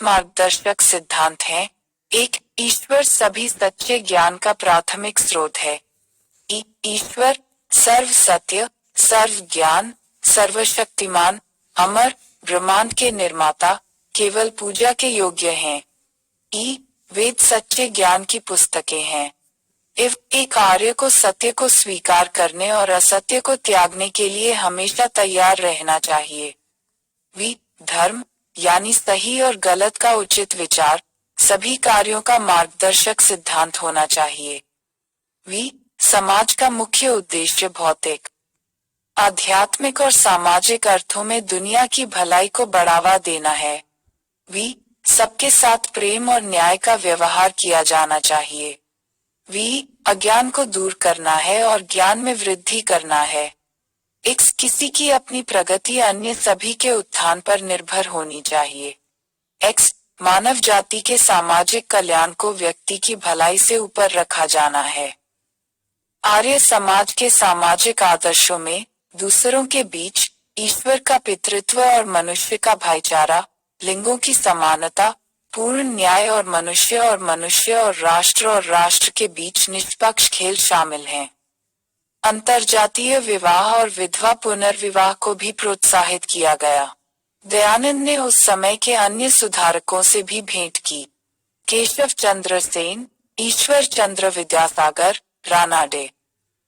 मार्गदर्शक सिद्धांत हैं। एक, ईश्वर सभी सच्चे ज्ञान का प्राथमिक स्रोत है। ईश्वर सर्व सत्य, सर्व ज्ञान, सर्वशक्तिमान, अमर, ब्रह्मांड के निर्माता, केवल पूजा के योग्य हैं। वेद सच्चे ज्ञान की पुस्तकें हैं। एक आर्य को सत्य को स्वीकार करने और असत्य को त्यागने के लिए हमेशा तैयार रहना चाहिए। धर्म यानी सही और गलत का उचित विचार सभी कार्यों का मार्गदर्शक सिद्धांत होना चाहिए। समाज का मुख्य उद्देश्य भौतिक, आध्यात्मिक और सामाजिक अर्थों में दुनिया की भलाई को बढ़ावा देना है। सबके साथ प्रेम और न्याय का व्यवहार किया जाना चाहिए। अज्ञान को दूर करना है और ज्ञान में वृद्धि करना है। किसी की अपनी प्रगति अन्य सभी के उत्थान पर निर्भर होनी चाहिए। मानव जाति के सामाजिक कल्याण को व्यक्ति की भलाई से ऊपर रखा जाना है। आर्य समाज के सामाजिक आदर्शों में दूसरों के बीच ईश्वर का पितृत्व और मनुष्य का भाईचारा, लिंगों की समानता, पूर्ण न्याय और मनुष्य और राष्ट्र के बीच निष्पक्ष खेल शामिल हैं। अंतरजातीय विवाह और विधवा पुनर्विवाह को भी प्रोत्साहित किया गया। दयानंद ने उस समय के अन्य सुधारकों से भी भेंट की। केशव चंद्र सेन, ईश्वर चंद्र विद्यासागर, रानाडे,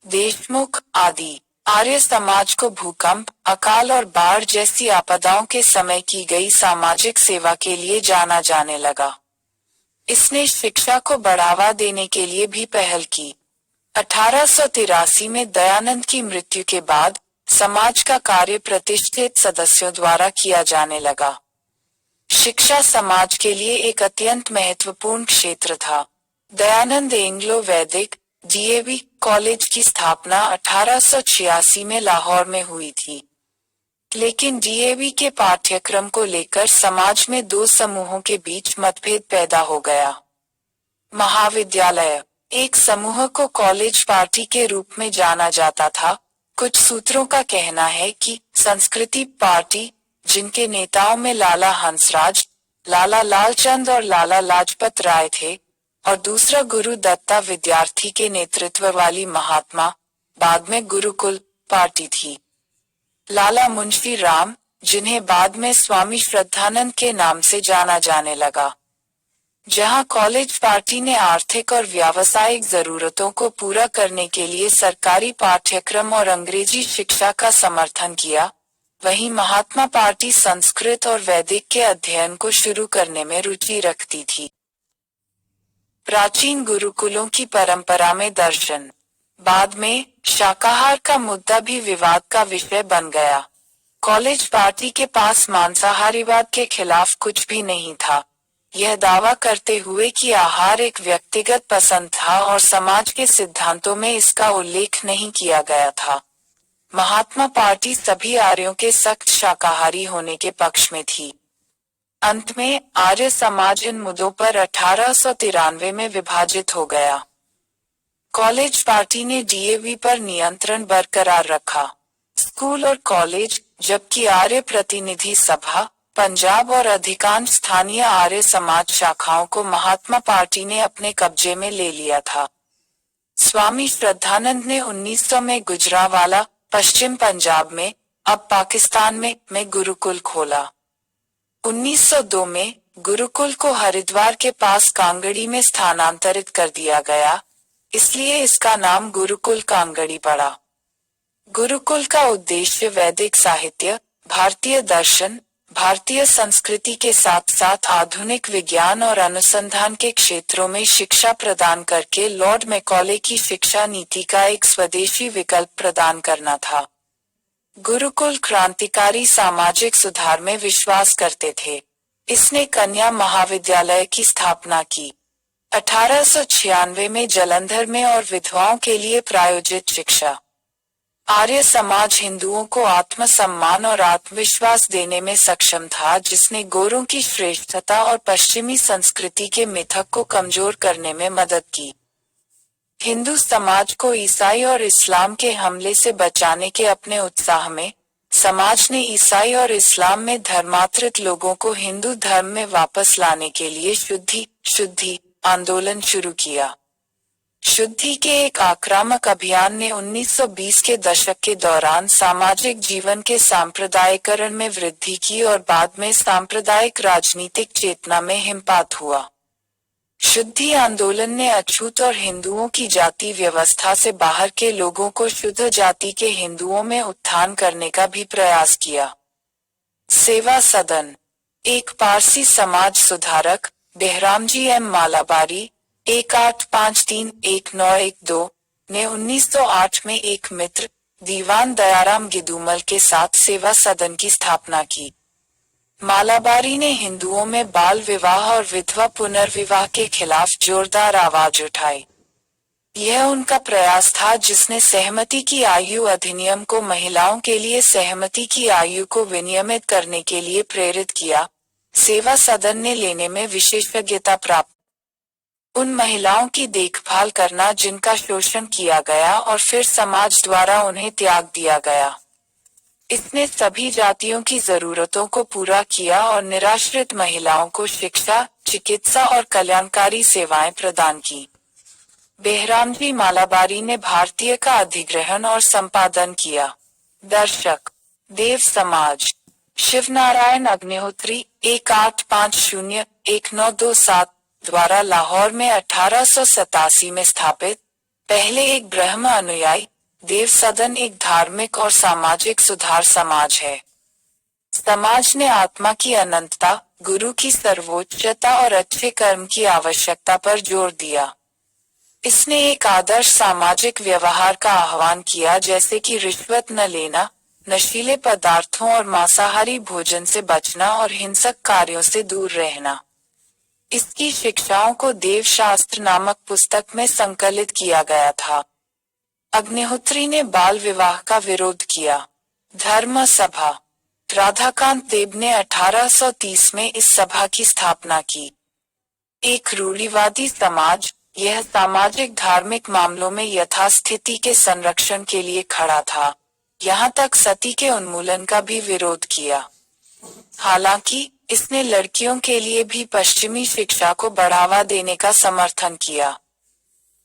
देशमुख आदि। आर्य समाज को भूकंप, अकाल और बाढ़ जैसी आपदाओं के समय की गई सामाजिक सेवा के लिए जाना जाने लगा। इसने शिक्षा को बढ़ावा देने के लिए भी पहल की। 1883 में दयानंद की मृत्यु के बाद समाज का कार्य प्रतिष्ठित सदस्यों द्वारा किया जाने लगा। शिक्षा समाज के लिए एक अत्यंत महत्वपूर्ण क्षेत्र था। दयानंद एंग्लो वैदिक डीएवी कॉलेज की स्थापना 1886 में लाहौर में हुई थी। लेकिन डीएवी के पाठ्यक्रम को लेकर समाज में दो समूहों के बीच मतभेद पैदा हो गया। महाविद्यालय, एक समूह को कॉलेज पार्टी के रूप में जाना जाता था। कुछ सूत्रों का कहना है कि संस्कृति पार्टी, जिनके नेताओं में लाला हंसराज, लाला लालचंद और लाला लाजपत राय थे, और दूसरा गुरु दत्ता विद्यार्थी के नेतृत्व वाली महात्मा, बाद में गुरुकुल पार्टी थी। लाला मुंशी राम, जिन्हें बाद में स्वामी श्रद्धानंद के नाम से जाना जाने लगा। जहां कॉलेज पार्टी ने आर्थिक और व्यावसायिक जरूरतों को पूरा करने के लिए सरकारी पाठ्यक्रम और अंग्रेजी शिक्षा का समर्थन किया, वहीं महात्मा पार्टी संस्कृत और वैदिक के अध्ययन को शुरू करने में रुचि रखती थी। प्राचीन गुरुकुलों की परंपरा में दर्शन, बाद में शाकाहार का मुद्दा भी विवाद का विषय बन गया। कॉलेज पार्टी के पास मांसाहारीवाद के खिलाफ कुछ भी नहीं था, यह दावा करते हुए कि आहार एक व्यक्तिगत पसंद था और समाज के सिद्धांतों में इसका उल्लेख नहीं किया गया था। महात्मा पार्टी सभी आर्यों के सख्त शाकाहारी होने के पक्ष में थी। अंत में आर्य समाज इन मुद्दों पर 1893 में विभाजित हो गया। कॉलेज पार्टी ने डीएवी पर नियंत्रण बरकरार रखा। स्कूल और कॉलेज, जबकि आर्य प्रतिनिधि सभा, पंजाब और अधिकांश स्थानीय आर्य समाज शाखाओं को महात्मा पार्टी ने अपने कब्जे में ले लिया था। स्वामी श्रद्धानंद ने 1900 में गुजरावाला, पश्चिम पंजाब में, अब पाकिस्तान में गुरुकुल खोला। 1902 में गुरुकुल को हरिद्वार के पास कांगड़ी में स्थानांतरित कर दिया गया, इसलिए इसका नाम गुरुकुल कांगड़ी पड़ा। गुरुकुल का उद्देश्य वैदिक साहित्य, भारतीय दर्शन, भारतीय संस्कृति के साथ साथ आधुनिक विज्ञान और अनुसंधान के क्षेत्रों में शिक्षा प्रदान करके लॉर्ड मैकॉले की शिक्षा नीति का एक स्वदेशी विकल्प प्रदान करना था। गुरुकुल क्रांतिकारी सामाजिक सुधार में विश्वास करते थे। इसने कन्या महाविद्यालय की स्थापना की। 1896 में जालंधर में और विधवाओं के लिए प्रायोजित शिक्षा। आर्य समाज हिंदुओं को आत्मसम्मान और आत्मविश्वास देने में सक्षम था, जिसने गोरों की श्रेष्ठता और पश्चिमी संस्कृति के मिथक को कमजोर करने में मदद की। हिंदू समाज को ईसाई और इस्लाम के हमले से बचाने के अपने उत्साह में समाज ने ईसाई और इस्लाम में धर्मांतरित लोगों को हिंदू धर्म में वापस लाने के लिए शुद्धि आंदोलन शुरू किया। शुद्धि के एक आक्रामक अभियान ने 1920 के दशक के दौरान सामाजिक जीवन के सांप्रदायिकरण में वृद्धि की और बाद में सांप्रदायिक राजनीतिक चेतना में हिमपात हुआ। शुद्धि आंदोलन ने अछूत और हिंदुओं की जाति व्यवस्था से बाहर के लोगों को शुद्ध जाति के हिंदुओं में उत्थान करने का भी प्रयास किया। सेवा सदन, एक पारसी समाज सुधारक, बेहरामजी एम मालाबारी 1853-1912 ने 1908 में एक मित्र दीवान दयाराम गिदुमल के साथ सेवा सदन की स्थापना की। मालाबारी ने हिंदुओं में बाल विवाह और विधवा पुनर्विवाह के खिलाफ जोरदार आवाज उठाई। यह उनका प्रयास था जिसने सहमति की आयु अधिनियम को महिलाओं के लिए सहमति की आयु को विनियमित करने के लिए प्रेरित किया। सेवा सदन ने लेने में विशेषज्ञता प्राप्त उन महिलाओं की देखभाल करना जिनका शोषण किया गया और फिर समाज द्वारा उन्हें त्याग दिया गया। इसने सभी जातियों की जरूरतों को पूरा किया और निराश्रित महिलाओं को शिक्षा, चिकित्सा और कल्याणकारी सेवाएं प्रदान की। बेहरामजी मालाबारी ने भारतीय का अधिग्रहण और संपादन किया। दर्शक, देव समाज, शिवनारायण अग्निहोत्री 1850-1927 द्वारा लाहौर में 1887 में स्थापित पहले एक ब्रह्म अनुयायी देव सदन एक धार्मिक और सामाजिक सुधार समाज है। समाज ने आत्मा की अनंतता, गुरु की सर्वोच्चता और अच्छे कर्म की आवश्यकता पर जोर दिया। इसने एक आदर्श सामाजिक व्यवहार का आह्वान किया जैसे कि रिश्वत न लेना, नशीले पदार्थों और मांसाहारी भोजन से बचना और हिंसक कार्यों से दूर रहना। इसकी शिक्षाओं को देवशास्त्र नामक पुस्तक में संकलित किया गया था। अग्निहोत्री ने बाल विवाह का विरोध किया। धर्म सभा, राधाकांत देव ने 1830 में इस सभा की स्थापना की। एक रूढ़िवादी समाज, यह सामाजिक धार्मिक मामलों में यथास्थिति के संरक्षण के लिए खड़ा था। यहाँ तक सती के उन्मूलन का भी विरोध किया। हालांकि इसने लड़कियों के लिए भी पश्चिमी शिक्षा को बढ़ावा देने का समर्थन किया।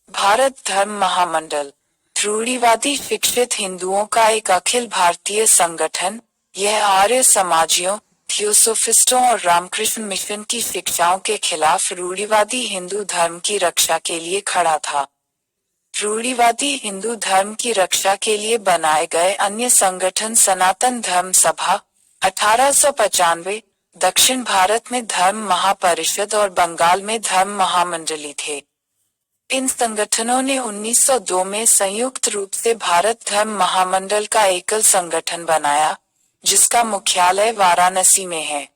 भारत धर्म महामंडल, रूढ़िवादी शिक्षित हिंदुओं का एक अखिल भारतीय संगठन, यह आर्य समाजियों, थियोसोफिस्टों और रामकृष्ण मिशन की शिक्षाओं के खिलाफ रूढ़िवादी हिंदू धर्म की रक्षा के लिए खड़ा था। रूढ़िवादी हिंदू धर्म की रक्षा के लिए बनाए गए अन्य संगठन सनातन धर्म सभा 1895, दक्षिण भारत में धर्म महापरिषद और बंगाल में धर्म महामंडली थे। इन संगठनों ने 1902 में संयुक्त रूप से भारत धर्म महामंडल का एकल संगठन बनाया, जिसका मुख्यालय वाराणसी में है।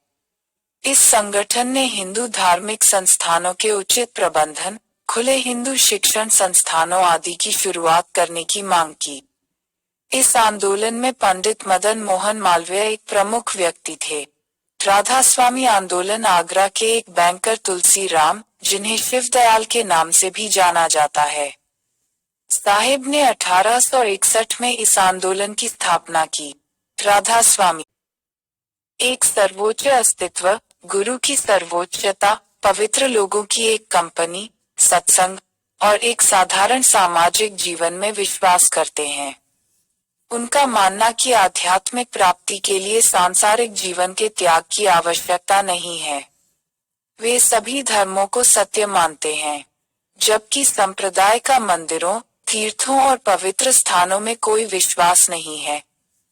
इस संगठन ने हिंदू धार्मिक संस्थानों के उचित प्रबंधन, खुले हिंदू शिक्षण संस्थानों आदि की शुरुआत करने की मांग की। इस आंदोलन में पंडित मदन मोहन मालवीय एक प्रमुख व्यक्ति थे। राधा स्वामी आंदोलन आगरा के एक बैंकर तुलसी राम, जिन्हें शिवदयाल के नाम से भी जाना जाता है, साहिब ने 1861 में इस आंदोलन की स्थापना की। राधा स्वामी, एक सर्वोच्च अस्तित्व, गुरु की सर्वोच्चता, पवित्र लोगों की एक कंपनी, सत्संग और एक साधारण सामाजिक जीवन में विश्वास करते हैं। उनका मानना कि आध्यात्मिक प्राप्ति के लिए सांसारिक जीवन के त्याग की आवश्यकता नहीं है। वे सभी धर्मों को सत्य मानते हैं, जबकि संप्रदाय का मंदिरों, तीर्थों और पवित्र स्थानों में कोई विश्वास नहीं है।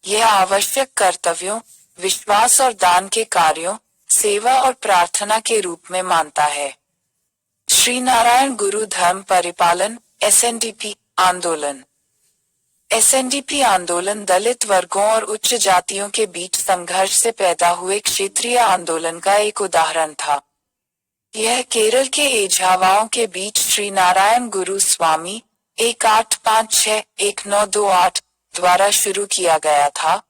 यह आवश्यक कर्तव्यों, विश्वास और दान के कार्यों, सेवा और प्रार्थना के रूप में मानता है। श्री नारायण गुरु धर्म परिपालन एसएनडीपी आंदोलन। एसएनडीपी आंदोलन दलित वर्गों और उच्च जातियों के बीच संघर्ष से पैदा हुए क्षेत्रीय आंदोलन का एक उदाहरण था। यह केरल के एझावाओं के बीच श्री नारायण गुरु स्वामी 1856-1928 द्वारा शुरू किया गया था,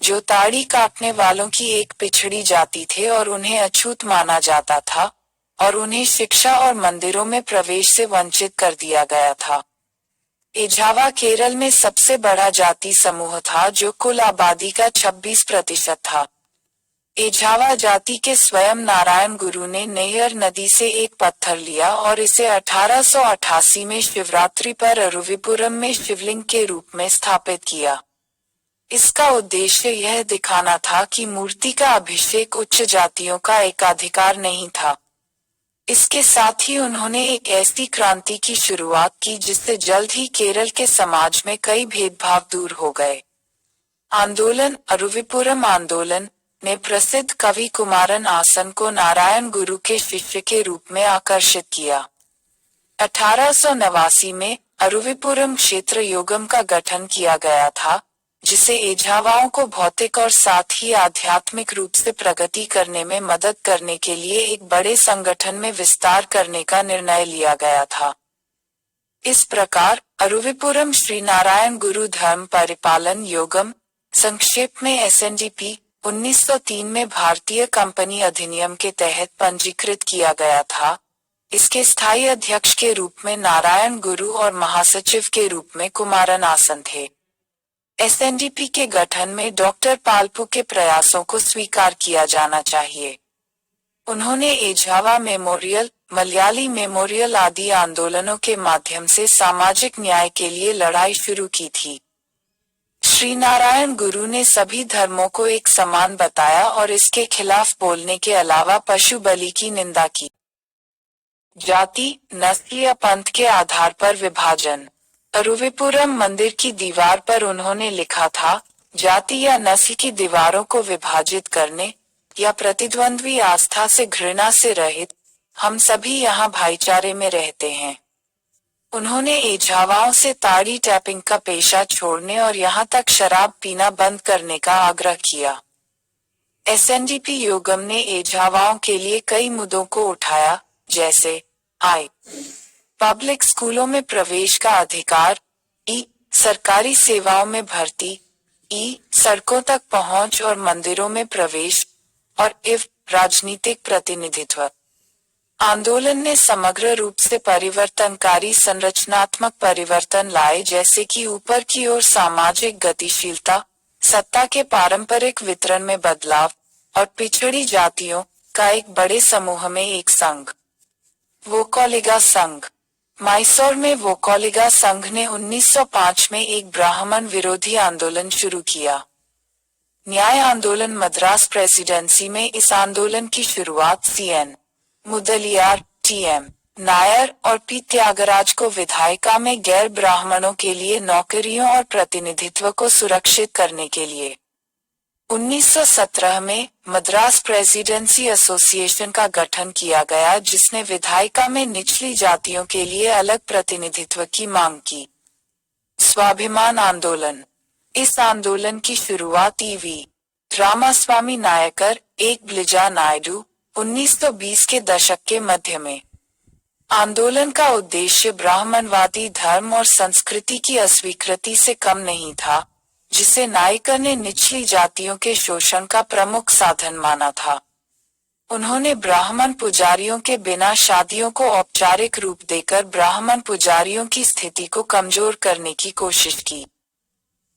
जो ताड़ी काटने वालों की एक पिछड़ी जाति थे और उन्हें अछूत माना जाता था और उन्हें शिक्षा और मंदिरों में प्रवेश से वंचित कर दिया गया था। एझावा केरल में सबसे बड़ा जाति समूह था जो कुल आबादी का 26% था। एझावा जाति के स्वयं नारायण गुरु ने नैयर नदी से एक पत्थर लिया और इसे 1888 में शिवरात्रि पर अरुविपुरम में शिवलिंग के रूप में स्थापित किया। इसका उद्देश्य यह दिखाना था कि मूर्ति का अभिषेक उच्च जातियों का एकाधिकार नहीं था। इसके साथ ही उन्होंने एक ऐसी क्रांति की शुरुआत की जिससे जल्द ही केरल के समाज में कई भेदभाव दूर हो गए। आंदोलन अरुविपुरम आंदोलन ने प्रसिद्ध कवि कुमारन आसन को नारायण गुरु के शिष्य के रूप में आकर्षित किया। 1889 में अरुविपुरम क्षेत्र योगम का गठन किया गया था, जिसे एझावाओं को भौतिक और साथ ही आध्यात्मिक रूप से प्रगति करने में मदद करने के लिए एक बड़े संगठन में विस्तार करने का निर्णय लिया गया था। इस प्रकार अरुविपुरम श्री नारायण गुरु धर्म परिपालन योगम, संक्षेप में एसएनडीपी, 1903 में भारतीय कंपनी अधिनियम के तहत पंजीकृत किया गया था। इसके स्थायी अध्यक्ष के रूप में नारायण गुरु और महासचिव के रूप में कुमारन आसन थे। एसएनडीपी के गठन में डॉक्टर पालपू के प्रयासों को स्वीकार किया जाना चाहिए। उन्होंने एझावा मेमोरियल, मलयाली मेमोरियल आदि आंदोलनों के माध्यम से सामाजिक न्याय के लिए लड़ाई शुरू की थी। श्री नारायण गुरु ने सभी धर्मों को एक समान बताया और इसके खिलाफ बोलने के अलावा पशु बलि की निंदा की। जाति, नस्ल या पंथ के आधार पर विभाजन। अरुविपुरम मंदिर की दीवार पर उन्होंने लिखा था, जाति या नस्ल की दीवारों को विभाजित करने या प्रतिद्वंद्वी आस्था से घृणा से रहित हम सभी यहाँ भाईचारे में रहते हैं। उन्होंने एझावाओं से ताड़ी टैपिंग का पेशा छोड़ने और यहाँ तक शराब पीना बंद करने का आग्रह किया। एसएनडीपी योगम ने एझावाओं के लिए कई मुद्दों को उठाया, जैसे आय, पब्लिक स्कूलों में प्रवेश का अधिकार, सरकारी सेवाओं में भर्ती, सड़कों तक पहुंच और मंदिरों में प्रवेश, और राजनीतिक प्रतिनिधित्व। आंदोलन ने समग्र रूप से परिवर्तनकारी संरचनात्मक परिवर्तन लाए, जैसे कि ऊपर की ओर सामाजिक गतिशीलता, सत्ता के पारंपरिक वितरण में बदलाव और पिछड़ी जातियों का एक बड़े समूह में एक संघ। वोकोलिगा संघ। मैसूर में वोकोलिगा संघ ने 1905 में एक ब्राह्मण विरोधी आंदोलन शुरू किया। न्याय आंदोलन मद्रास प्रेसिडेंसी में इस आंदोलन की शुरुआत सीएन मुदलियार, टीएम नायर और पी त्यागराज को विधायिका में गैर ब्राह्मणों के लिए नौकरियों और प्रतिनिधित्व को सुरक्षित करने के लिए। 1917 में मद्रास प्रेसिडेंसी एसोसिएशन का गठन किया गया, जिसने विधायिका में निचली जातियों के लिए अलग प्रतिनिधित्व की मांग की। स्वाभिमान आंदोलन। इस आंदोलन की शुरुआत ईवी रामास्वामी नायकर, एक ब्लिजा नायडू, 1920 के दशक के मध्य में। आंदोलन का उद्देश्य ब्राह्मणवादी धर्म और संस्कृति की अस्वीकृति से कम नहीं था, जिसे नायकर ने निचली जातियों के शोषण का प्रमुख साधन माना था। उन्होंने ब्राह्मण पुजारियों के बिना शादियों को औपचारिक रूप देकर ब्राह्मण पुजारियों की स्थिति को कमजोर करने की कोशिश की।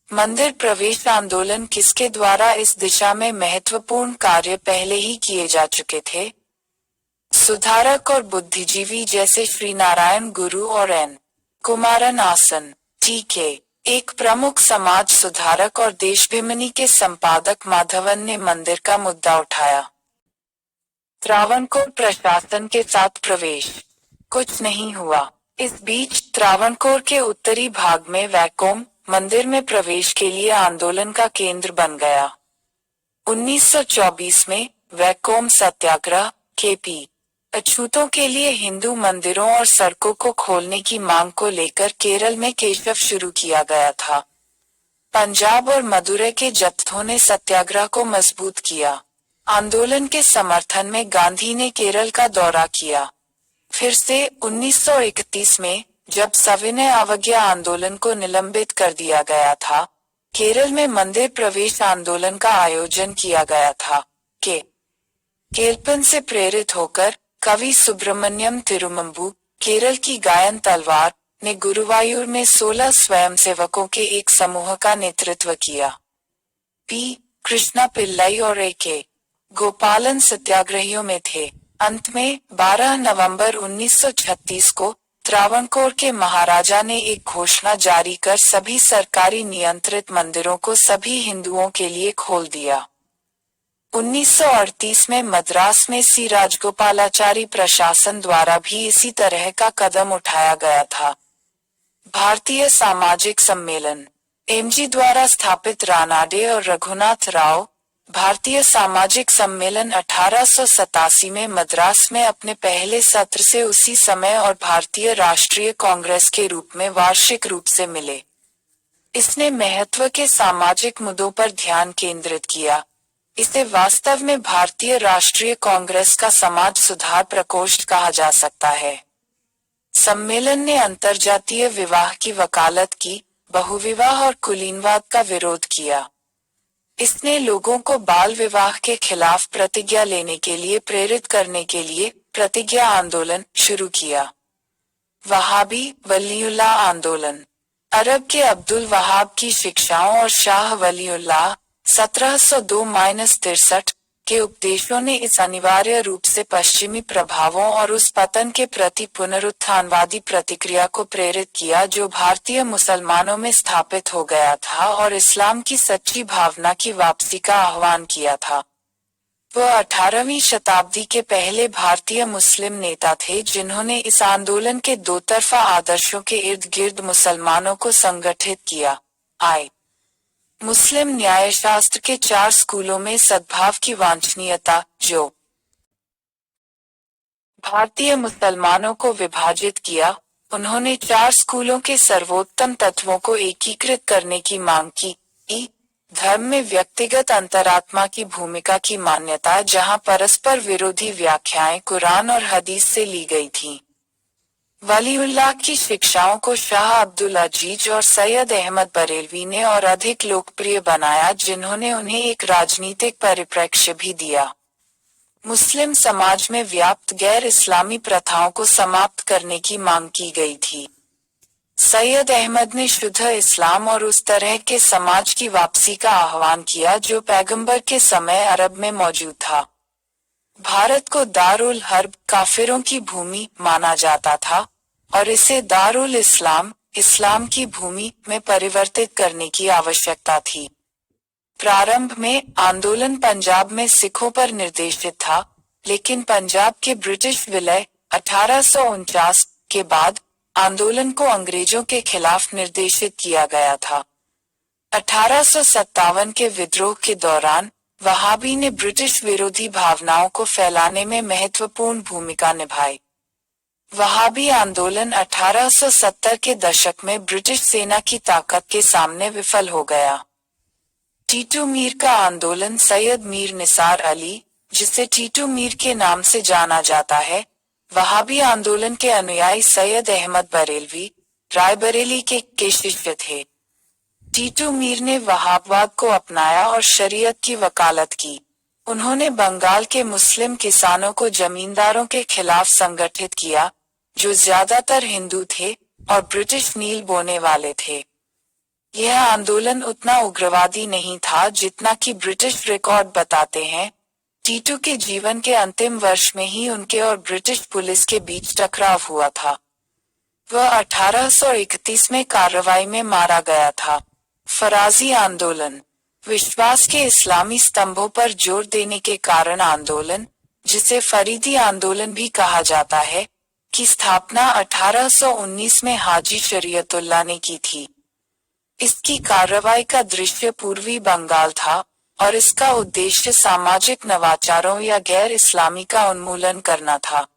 मंदिर प्रवेश आंदोलन किसके द्वारा इस दिशा में महत्वपूर्ण कार्य पहले ही किए जा चुके थे। सुधारक और बुद्धिजीवी जैसे श्री नारायण गुरु और एन कुमारन आसन, टीके। एक प्रमुख समाज सुधारक और देशभिमनी के संपादक माधवन ने मंदिर का मुद्दा उठाया। त्रावणकोर प्रशासन के साथ प्रवेश। कुछ नहीं हुआ। इस बीच त्रावणकोर के उत्तरी भाग में वैकोम मंदिर में प्रवेश के लिए आंदोलन का केंद्र बन गया। 1924 में वैकोम सत्याग्रह, केपी अछूतों के लिए हिंदू मंदिरों और सड़कों को खोलने की मांग को लेकर केरल में केशव शुरू किया गया था। पंजाब और मदुरै के जत्थों ने सत्याग्रह को मजबूत किया। आंदोलन के समर्थन में गांधी ने केरल का दौरा किया। फिर से 1931 में जब सविनय अवज्ञा आंदोलन को निलंबित कर दिया गया था, केरल में मंदिर प्रवेश आंदोलन का आयोजन किया गया था। केलपन से प्रेरित होकर कवि सुब्रमण्यम तिरुमंबु केरल की गायन तलवार ने गुरुवायूर में 16 स्वयंसेवकों के एक समूह का नेतृत्व किया। पी कृष्णा पिल्लाई और ए.के. गोपालन सत्याग्रहियों में थे। अंत में 12 नवंबर 1936 को त्रावणकोर के महाराजा ने एक घोषणा जारी कर सभी सरकारी नियंत्रित मंदिरों को सभी हिंदुओं के लिए खोल दिया। 1938 में मद्रास में सी राजगोपालाचारी प्रशासन द्वारा भी इसी तरह का कदम उठाया गया था। भारतीय सामाजिक सम्मेलन एमजी द्वारा स्थापित रानाडे और रघुनाथ राव भारतीय सामाजिक सम्मेलन 1887 में मद्रास में अपने पहले सत्र से उसी समय और भारतीय राष्ट्रीय कांग्रेस के रूप में वार्षिक रूप से मिले। इसने महत्व के सामाजिक मुद्दों पर ध्यान केंद्रित किया। इसे वास्तव में भारतीय राष्ट्रीय कांग्रेस का समाज सुधार प्रकोष्ठ कहा जा सकता है। सम्मेलन ने अंतर्जातीय विवाह की वकालत की, बहुविवाह और कुलीनवाद का विरोध किया। इसने लोगों को बाल विवाह के खिलाफ प्रतिज्ञा लेने के लिए प्रेरित करने के लिए प्रतिज्ञा आंदोलन शुरू किया। वहाबी वलीउल्लाह आंदोलन अरब के अब्दुल वहाब की शिक्षाओं और शाह वलीउल्लाह 1702-63 के उपदेशों ने इस अनिवार्य रूप से पश्चिमी प्रभावों और उस पतन के प्रति पुनरुत्थानवादी प्रतिक्रिया को प्रेरित किया जो भारतीय मुसलमानों में स्थापित हो गया था और इस्लाम की सच्ची भावना की वापसी का आह्वान किया था। वह 18वीं शताब्दी के पहले भारतीय मुस्लिम नेता थे जिन्होंने इस आंदोलन के दो तरफा आदर्शों के इर्द गिर्द मुसलमानों को संगठित किया। मुस्लिम न्यायशास्त्र के 4 स्कूलों में सद्भाव की वांछनीयता, जो भारतीय मुसलमानों को विभाजित किया, उन्होंने 4 स्कूलों के सर्वोत्तम तत्वों को एकीकृत करने की मांग की। धर्म में व्यक्तिगत अंतरात्मा की भूमिका की मान्यता जहां परस्पर विरोधी व्याख्याएं कुरान और हदीस से ली गई थीं। वलीउल्लाह की शिक्षाओं को शाह अब्दुल अजीज और सैयद अहमद बरेलवी ने और अधिक लोकप्रिय बनाया जिन्होंने उन्हें एक राजनीतिक परिप्रेक्ष्य भी दिया। मुस्लिम समाज में व्याप्त गैर इस्लामी प्रथाओं को समाप्त करने की मांग की गई थी। सैयद अहमद ने शुद्ध इस्लाम और उस तरह के समाज की वापसी का आह्वान किया जो पैगंबर के समय अरब में मौजूद था। भारत को दारुल हर्ब काफिरों की भूमि माना जाता था और इसे दारुल इस्लाम इस्लाम की भूमि में परिवर्तित करने की आवश्यकता थी। प्रारंभ में आंदोलन पंजाब में सिखों पर निर्देशित था, लेकिन पंजाब के ब्रिटिश विलय 1849 के बाद आंदोलन को अंग्रेजों के खिलाफ निर्देशित किया गया था। 1857 के विद्रोह के दौरान वहाबी ने ब्रिटिश विरोधी भावनाओं को फैलाने में महत्वपूर्ण भूमिका निभाई। वहाबी आंदोलन 1870 के दशक में ब्रिटिश सेना की ताकत के सामने विफल हो गया। टीटू मीर का आंदोलन सैयद मीर निसार अली, जिसे टीटू मीर के नाम से जाना जाता है, वहाबी आंदोलन के अनुयायी सैयद अहमद बरेलवी रायबरेली के शिष्य थे। टीटू मीर ने वहाबवाद को अपनाया और शरीयत की वकालत की। उन्होंने बंगाल के मुस्लिम किसानों को जमींदारों के खिलाफ संगठित किया, जो ज्यादातर हिंदू थे और ब्रिटिश नील बोने वाले थे। यह आंदोलन उतना उग्रवादी नहीं था जितना कि ब्रिटिश रिकॉर्ड बताते हैं। टीटू के जीवन के अंतिम वर्ष में ही उनके और ब्रिटिश पुलिस के बीच टकराव हुआ था। वह 1831 में कार्रवाई में मारा गया था। फराजी आंदोलन विश्वास के इस्लामी स्तंभों पर जोर देने के कारण आंदोलन, जिसे फरीदी आंदोलन भी कहा जाता है, की स्थापना 1819 में हाजी शरीयतुल्लाह ने की थी। इसकी कार्रवाई का दृश्य पूर्वी बंगाल था और इसका उद्देश्य सामाजिक नवाचारों या गैर इस्लामी का उन्मूलन करना था।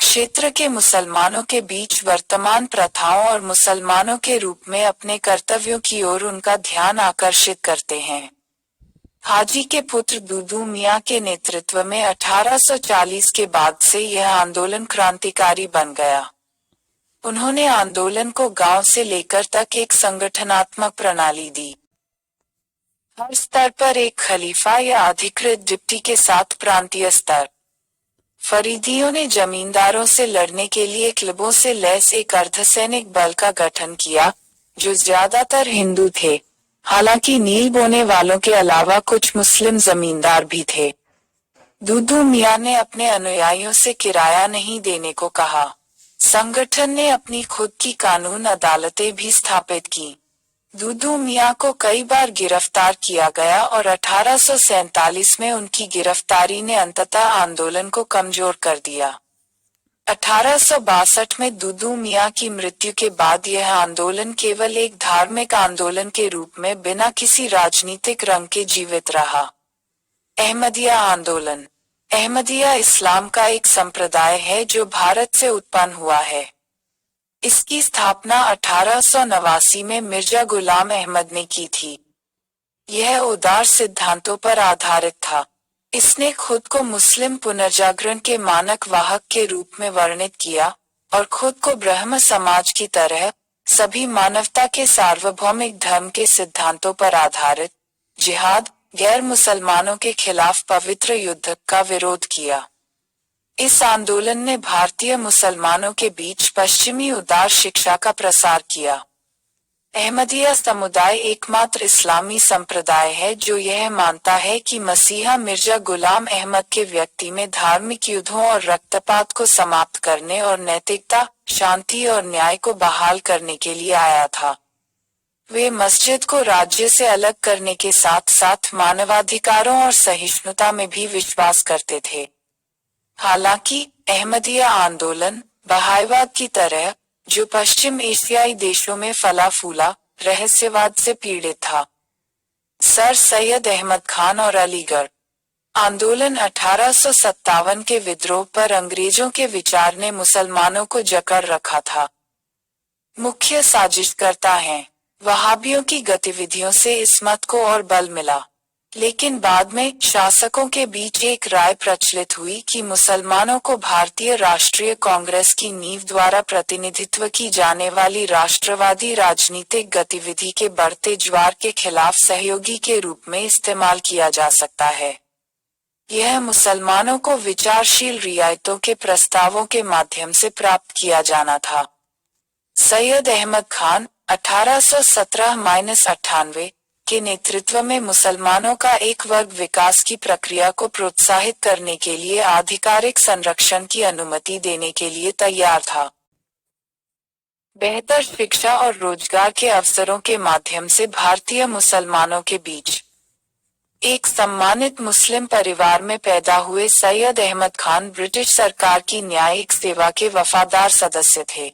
क्षेत्र के मुसलमानों के बीच वर्तमान प्रथाओं और मुसलमानों के रूप में अपने कर्तव्यों की ओर उनका ध्यान आकर्षित करते हैं। हाजी के पुत्र दूदू मियां के नेतृत्व में 1840 के बाद से यह आंदोलन क्रांतिकारी बन गया। उन्होंने आंदोलन को गांव से लेकर तक एक संगठनात्मक प्रणाली दी। हर स्तर पर एक खलीफा या अधिकृत डिप्टी के साथ प्रांतीय स्तर फरीदियों ने जमींदारों से लड़ने के लिए क्लबों से लैस एक अर्धसैनिक बल का गठन किया, जो ज्यादातर हिंदू थे। हालांकि नील बोने वालों के अलावा कुछ मुस्लिम जमींदार भी थे। दुदू मियां ने अपने अनुयायियों से किराया नहीं देने को कहा। संगठन ने अपनी खुद की कानून अदालतें भी स्थापित की। दुदू मियां को कई बार गिरफ्तार किया गया और 1847 में उनकी गिरफ्तारी ने अंततः आंदोलन को कमजोर कर दिया। 1862 में दुदू मियां की मृत्यु के बाद यह आंदोलन केवल एक धार्मिक आंदोलन के रूप में बिना किसी राजनीतिक रंग के जीवित रहा। अहमदिया आंदोलन। अहमदिया इस्लाम का एक संप्रदाय है जो भारत से उत्पन्न हुआ है। इसकी स्थापना 1889 में मिर्जा गुलाम अहमद ने की थी। यह उदार सिद्धांतों पर आधारित था। इसने खुद को मुस्लिम पुनर्जागरण के मानक वाहक के रूप में वर्णित किया और खुद को ब्रह्म समाज की तरह सभी मानवता के सार्वभौमिक धर्म के सिद्धांतों पर आधारित जिहाद, गैर मुसलमानों के खिलाफ पवित्र युद्ध का विरोध किया। इस आंदोलन ने भारतीय मुसलमानों के बीच पश्चिमी उदार शिक्षा का प्रसार किया। अहमदिया समुदाय एकमात्र इस्लामी संप्रदाय है जो यह मानता है कि मसीहा मिर्जा गुलाम अहमद के व्यक्ति में धार्मिक युद्धों और रक्तपात को समाप्त करने और नैतिकता, शांति और न्याय को बहाल करने के लिए आया था। वे मस्जिद को राज्य से अलग करने के साथ साथ मानवाधिकारों और सहिष्णुता में भी विश्वास करते थे। हालांकि अहमदिया आंदोलन बहाईवाद की तरह, जो पश्चिम एशियाई देशों में फला फूला, रहस्यवाद से पीड़ित था। सर सैयद अहमद खान और अलीगढ़ आंदोलन 1857 के विद्रोह पर अंग्रेजों के विचार ने मुसलमानों को जकड़ रखा था। मुख्य साजिशकर्ता हैं। वहाबियों की गतिविधियों से इस मत को और बल मिला, लेकिन बाद में शासकों के बीच एक राय प्रचलित हुई कि मुसलमानों को भारतीय राष्ट्रीय कांग्रेस की नींव द्वारा प्रतिनिधित्व की जाने वाली राष्ट्रवादी राजनीतिक गतिविधि के बढ़ते ज्वार के खिलाफ सहयोगी के रूप में इस्तेमाल किया जा सकता है। यह मुसलमानों को विचारशील रियायतों के प्रस्तावों के माध्यम से प्राप्त किया जाना था। सैयद अहमद खान 1817-98 के नेतृत्व में मुसलमानों का एक वर्ग विकास की प्रक्रिया को प्रोत्साहित करने के लिए आधिकारिक संरक्षण की अनुमति देने के लिए तैयार था। बेहतर शिक्षा और रोजगार के अवसरों के माध्यम से भारतीय मुसलमानों के बीच एक सम्मानित मुस्लिम परिवार में पैदा हुए सैयद अहमद खान ब्रिटिश सरकार की न्यायिक सेवा के वफादार सदस्य थे।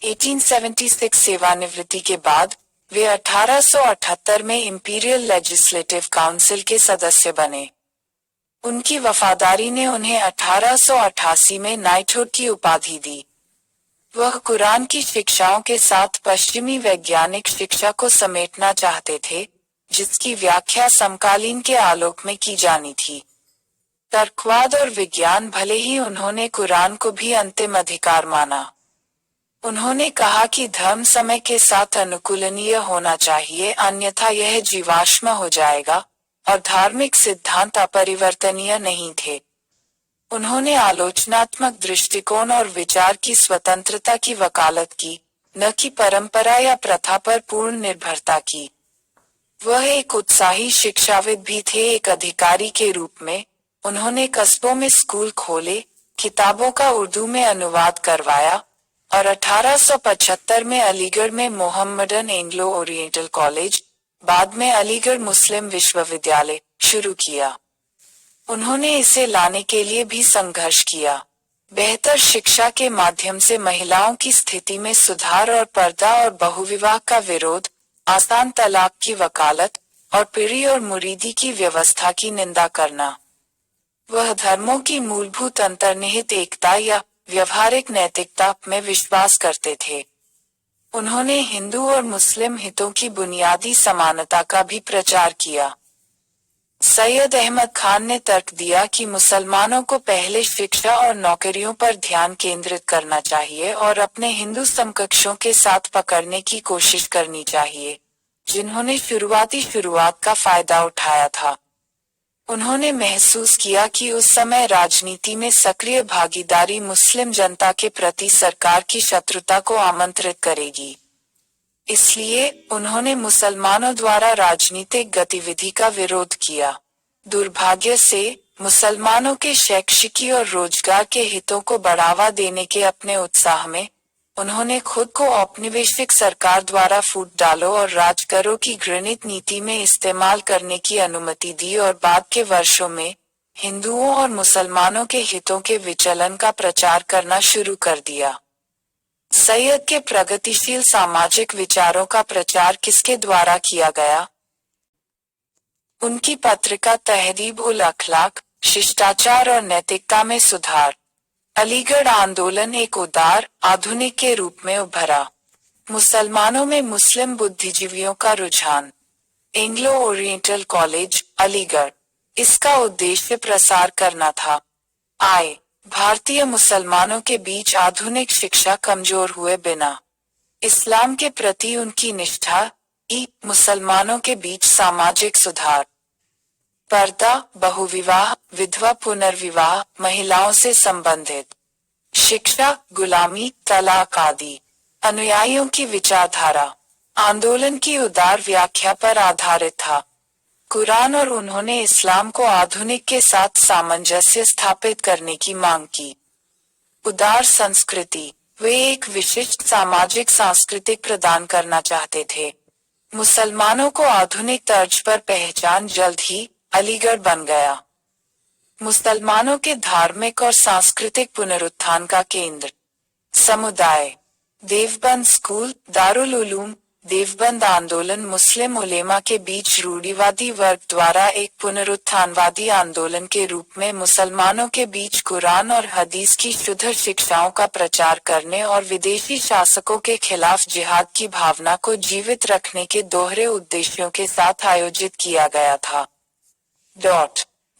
1876 सेवानिवृत्ति के बाद वे 1878 में इंपीरियल लेजिस्लेटिव काउंसिल के सदस्य बने। उनकी वफादारी ने उन्हें 1888 में नाइटहुड की उपाधि दी। वह कुरान की शिक्षाओं के साथ पश्चिमी वैज्ञानिक शिक्षा को समेटना चाहते थे, जिसकी व्याख्या समकालीन के आलोक में की जानी थी। तर्कवाद और विज्ञान भले ही उन्होंने कुरान को भी अंतिम अधिकार माना। उन्होंने कहा कि धर्म समय के साथ अनुकूलनीय होना चाहिए, अन्यथा यह जीवाश्म हो जाएगा, और धार्मिक सिद्धांत अपरिवर्तनीय नहीं थे। उन्होंने आलोचनात्मक दृष्टिकोण और विचार की स्वतंत्रता की वकालत की, न कि परंपरा या प्रथा पर पूर्ण निर्भरता की। वह एक उत्साही शिक्षाविद भी थे। एक अधिकारी के रूप में उन्होंने कस्बों में स्कूल खोले, किताबों का उर्दू में अनुवाद करवाया और 1875 में अलीगढ़ में मोहम्मडन एंग्लो ओरिएंटल कॉलेज, बाद में अलीगढ़ मुस्लिम विश्वविद्यालय शुरू किया। उन्होंने इसे लाने के लिए भी संघर्ष किया। बेहतर शिक्षा के माध्यम से महिलाओं की स्थिति में सुधार और पर्दा और बहुविवाह का विरोध, आसान तलाक की वकालत और पीरी और मुरीदी की व्यवस्था की निंदा करना। वह धर्मों की मूलभूत अंतर्निहित एकता या व्यवहारिक नैतिकता में विश्वास करते थे। उन्होंने हिंदू और मुस्लिम हितों की बुनियादी समानता का भी प्रचार किया। सैयद अहमद खान ने तर्क दिया कि मुसलमानों को पहले शिक्षा और नौकरियों पर ध्यान केंद्रित करना चाहिए और अपने हिंदू समकक्षों के साथ पकड़ने की कोशिश करनी चाहिए, जिन्होंने शुरुआत का फायदा उठाया था। उन्होंने महसूस किया कि उस समय राजनीति में सक्रिय भागीदारी मुस्लिम जनता के प्रति सरकार की शत्रुता को आमंत्रित करेगी। इसलिए उन्होंने मुसलमानों द्वारा राजनीतिक गतिविधि का विरोध किया। दुर्भाग्य से मुसलमानों के शैक्षिकी और रोजगार के हितों को बढ़ावा देने के अपने उत्साह में उन्होंने खुद को औपनिवेशिक सरकार द्वारा फूट डालो और राजकरों की घृणित नीति में इस्तेमाल करने की अनुमति दी और बाद के वर्षों में हिंदुओं और मुसलमानों के हितों के विचलन का प्रचार करना शुरू कर दिया। सैयद के प्रगतिशील सामाजिक विचारों का प्रचार किसके द्वारा किया गया? उनकी पत्रिका तहरीब उल अखलाक, शिष्टाचार और नैतिकता में सुधार। अलीगढ़ आंदोलन एक उदार आधुनिक के रूप में उभरा। मुसलमानों में मुस्लिम बुद्धिजीवियों का रुझान। Anglo oriental college, Aligarh. इसका उद्देश्य प्रसार करना था। भारतीय मुसलमानों के बीच आधुनिक शिक्षा कमजोर हुए बिना इस्लाम के प्रति उनकी निष्ठा। मुसलमानों के बीच सामाजिक सुधार। पर्दा, बहुविवाह, विधवा पुनर्विवाह, महिलाओं से संबंधित शिक्षा, गुलामी, तलाक आदि। अनुयायियों की विचारधारा आंदोलन की उदार व्याख्या पर आधारित था। कुरान और उन्होंने इस्लाम को आधुनिक के साथ सामंजस्य स्थापित करने की मांग की। उदार संस्कृति, वे एक विशिष्ट सामाजिक सांस्कृतिक प्रदान करना चाहते थे। मुसलमानों को आधुनिक तर्ज पर पहचान जल्द ही अलीगढ़ बन गया। मुसलमानों के धार्मिक और सांस्कृतिक पुनरुत्थान का केंद्र। समुदाय, देवबंद स्कूल, दारुल उलूम। देवबंद आंदोलन मुस्लिम उलेमा के बीच रूढ़िवादी वर्ग द्वारा एक पुनरुत्थानवादी आंदोलन के रूप में मुसलमानों के बीच कुरान और हदीस की शुद्ध शिक्षाओं का प्रचार करने और विदेशी शासकों के खिलाफ जिहाद की भावना को जीवित रखने के दोहरे उद्देश्यों के साथ आयोजित किया गया था।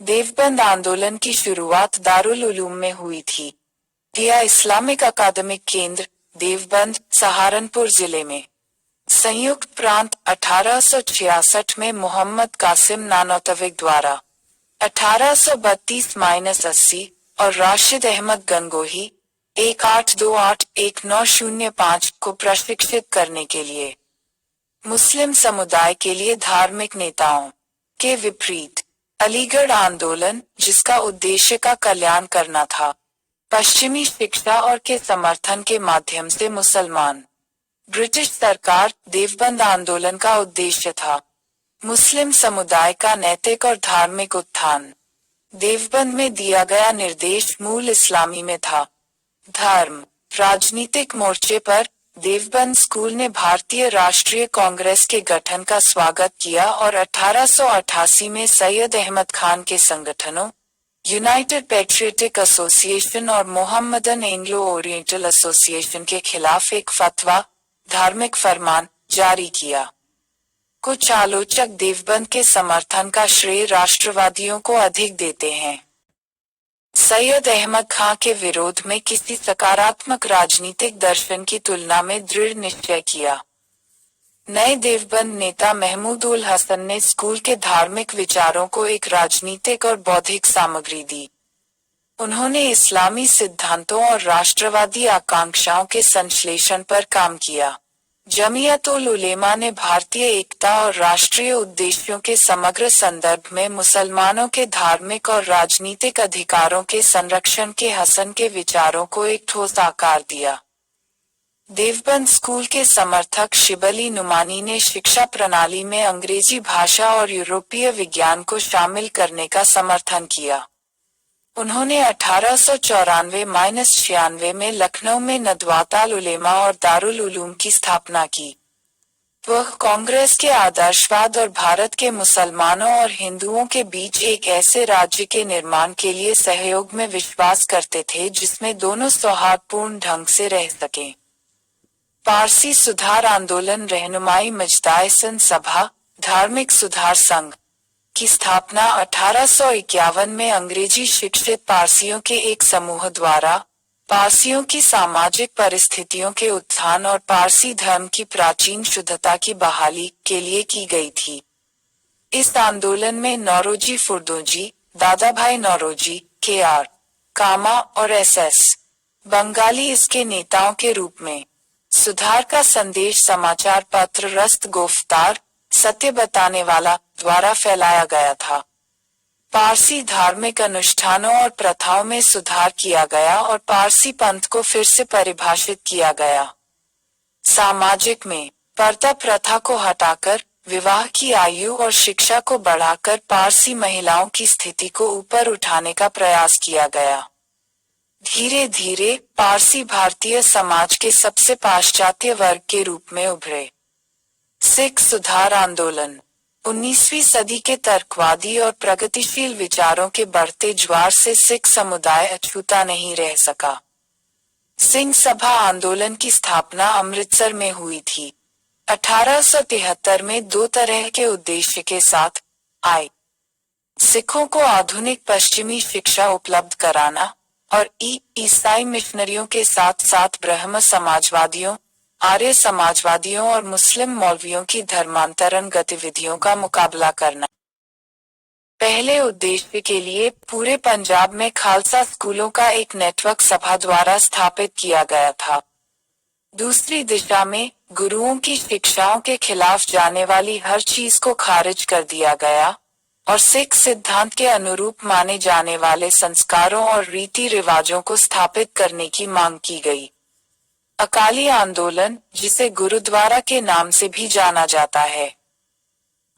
देवबंद आंदोलन की शुरुआत दारुल उलूम में हुई थी। दिया इस्लामिक अकादमिक केंद्र, देवबंद, सहारनपुर जिले में। संयुक्त प्रांत 1866 में मोहम्मद कासिम नानौतविक द्वारा 1832-80 और राशिद अहमद गंगोही 1828-1905 को प्रशिक्षित करने के लिए। मुस्लिम समुदाय के लिए धार्मिक नेताओं के विपरीत अलीगढ़ आंदोलन, जिसका उद्देश्य का कल्याण करना था, पश्चिमी शिक्षा और के समर्थन के माध्यम से मुसलमान ब्रिटिश सरकार। देवबंद आंदोलन का उद्देश्य था मुस्लिम समुदाय का नैतिक और धार्मिक उत्थान। देवबंद में दिया गया निर्देश मूल इस्लामी में था। धर्म, राजनीतिक मोर्चे पर देवबंद स्कूल ने भारतीय राष्ट्रीय कांग्रेस के गठन का स्वागत किया और 1888 में सैयद अहमद खान के संगठनों यूनाइटेड पैट्रियटिक एसोसिएशन और मोहम्मदन एंग्लो ओरिएंटल एसोसिएशन के खिलाफ एक फतवा, धार्मिक फरमान, जारी किया। कुछ आलोचक देवबंद के समर्थन का श्रेय राष्ट्रवादियों को अधिक देते हैं। सैयद अहमद खां के विरोध में किसी सकारात्मक राजनीतिक दर्शन की तुलना में दृढ़ निश्चय किया। नए देवबंद नेता महमूद उल हसन ने स्कूल के धार्मिक विचारों को एक राजनीतिक और बौद्धिक सामग्री दी। उन्होंने इस्लामी सिद्धांतों और राष्ट्रवादी आकांक्षाओं के संश्लेषण पर काम किया। जमीयत उल उलेमा ने भारतीय एकता और राष्ट्रीय उद्देश्यों के समग्र संदर्भ में मुसलमानों के धार्मिक और राजनीतिक अधिकारों के संरक्षण के हसन के विचारों को एक ठोस आकार दिया। देवबंद स्कूल के समर्थक शिबली नुमानी ने शिक्षा प्रणाली में अंग्रेजी भाषा और यूरोपीय विज्ञान को शामिल करने का समर्थन किया। उन्होंने 1894-96 में लखनऊ में नदवातुल उलेमा और दारुल उलूम की स्थापना की। वह कांग्रेस के आदर्शवाद और भारत के मुसलमानों और हिंदुओं के बीच एक ऐसे राज्य के निर्माण के लिए सहयोग में विश्वास करते थे जिसमें दोनों सौहार्दपूर्ण ढंग से रह सकें। पारसी सुधार आंदोलन रहनुमाई मजदाए-सन सभा, धार्मिक सुधार संघ की स्थापना 1851 में अंग्रेजी शिक्षित पारसियों के एक समूह द्वारा पारसियों की सामाजिक परिस्थितियों के उत्थान और पारसी धर्म की प्राचीन शुद्धता की बहाली के लिए की गई थी। इस आंदोलन में नौरोजी फुर्दोजी, दादा भाई नौरोजी, KR कामा और SS बंगाली इसके नेताओं के रूप में सुधार का संदेश समाचार पत्र रस्त गोफ्तार, सत्य बताने वाला द्वारा फैलाया गया था। पारसी धार्मिक अनुष्ठानों और प्रथाओं में सुधार किया गया और पारसी पंथ को फिर से परिभाषित किया गया। सामाजिक में पर्दा प्रथा को हटाकर विवाह की आयु और शिक्षा को बढ़ाकर पारसी महिलाओं की स्थिति को ऊपर उठाने का प्रयास किया गया। धीरे धीरे पारसी भारतीय समाज के सबसे पाश्चात्य वर्ग के रूप में उभरे। सिख सुधार आंदोलन 19वीं सदी के तर्कवादी और प्रगतिशील विचारों के बढ़ते ज्वार से सिख समुदाय अछूता नहीं रह सका। सिंह सभा आंदोलन की स्थापना अमृतसर में हुई थी। 1873 में दो तरह के उद्देश्य के साथ आए। सिखों को आधुनिक पश्चिमी शिक्षा उपलब्ध कराना और ईसाई मिशनरियों के साथ साथ ब्रह्म समाजवादियों, आर्य समाजवादियों और मुस्लिम मौलवियों की धर्मांतरण गतिविधियों का मुकाबला करना। पहले उद्देश्य के लिए पूरे पंजाब में खालसा स्कूलों का एक नेटवर्क सभा द्वारा स्थापित किया गया था। दूसरी दिशा में गुरुओं की शिक्षाओं के खिलाफ जाने वाली हर चीज को खारिज कर दिया गया और सिख सिद्धांत के अनुरूप माने जाने वाले संस्कारों और रीति रिवाजों को स्थापित करने की मांग की गई। अकाली आंदोलन, जिसे गुरुद्वारा के नाम से भी जाना जाता है,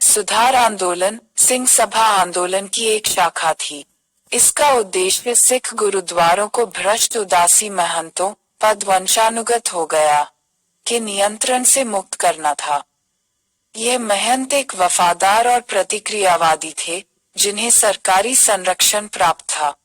सुधार आंदोलन सिंह सभा आंदोलन की एक शाखा थी। इसका उद्देश्य सिख गुरुद्वारों को भ्रष्ट उदासी महंतों, पद वंशानुगत हो गया, के नियंत्रण से मुक्त करना था। ये महंत एक वफादार और प्रतिक्रियावादी थे, जिन्हें सरकारी संरक्षण प्राप्त था।